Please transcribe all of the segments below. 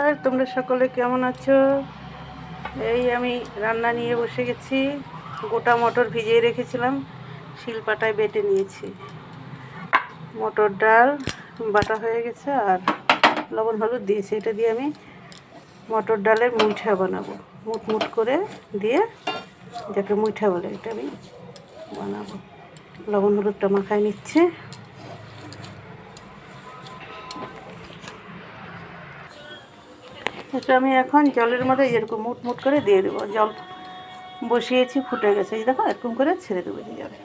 নমস্কার, তোমরা সকলে কেমন আছো? এই আমি রান্না নিয়ে বসে গেছি। গোটা মটর ভিজিয়ে রেখেছিলাম, শিলপাটায় বেটে নিয়েছি। মটর ডাল বাটা হয়ে গেছে আর লবণ হলুদ দিয়েছি। এটা দিয়ে আমি মটর ডালের মুইঠা বানাবো, মুট মুট করে দিয়ে, যাকে মুইঠা বলে, এটা আমি বানাবো। লবণ হলুদটা মাখায় নিচ্ছে। এটা আমি এখন জলের মধ্যে এরকম মুট মুট করে দিয়ে দেবো। জল বসিয়েছি, ফুটে গেছে, এই দেখো এরকম করে ছেড়ে দেবো এই জলে।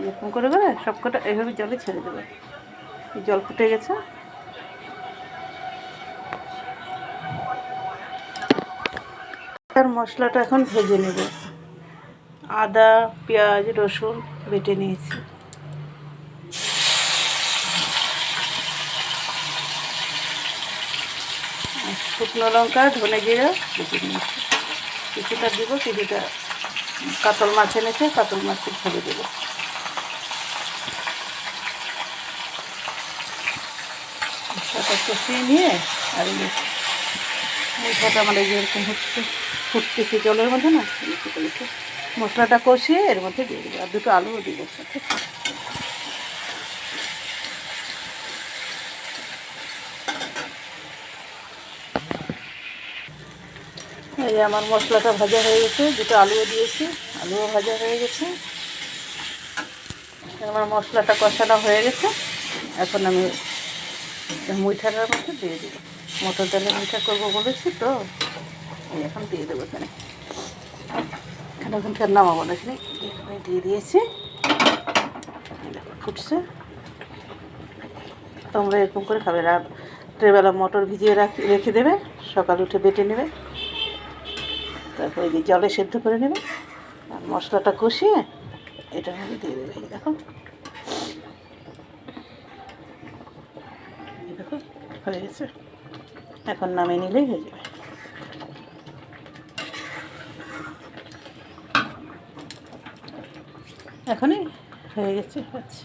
এরকম করে করে সবকটা এইভাবে জলে ছেড়ে দেবে। জল ফুটে গেছে। আর মশলাটা এখন ভেজে নেব। আদা, পেঁয়াজ, রসুন বেটে নিয়েছি। শুকনো লঙ্কা, ধনে জিরা বেটে নিয়েছি। কিছুটা দিব, কিছুটা কাতল মাছ এনেছে, কাতল মাছের ছেড়ে দেবো। মশলাটা কষিয়ে নিয়ে আর মশলাটা মানে যেরকম হচ্ছে, ফুটতেছে জলের মধ্যে না, মশলাটা কষিয়ে এর মধ্যে দিয়ে দেবো। আর দুটো আলুও দিব সাথে। এই আমার মশলাটা ভাজা হয়ে গেছে, দুটো আলুও দিয়েছি, আলুও ভাজা হয়ে গেছে। আমার মশলাটা কষানো হয়ে গেছে। এখন আমি মুইঠাটার মধ্যে দিয়ে দেবো। মটর ডালের মুইঠা করবো বলেছি তো, এখন দিয়ে দেবো। এখানে এখানকার নামাবো না, এখানে দিয়ে দিয়েছি। ফুটছে। তোমরা এরকম করে খাবে। রাত্রেবেলা মটর ভিজিয়ে রেখে দেবে, সকাল উঠে বেটে নেবে, তারপরে জলে সেদ্ধ করে নেবে, আর মশলাটা কষিয়ে এটার মধ্যে দিয়ে দেবে। এই দেখো, দেখো হয়ে গেছে। এখন নামিয়ে নিলেই হয়ে যাবে। এখনই হয়ে গেছে। আচ্ছা।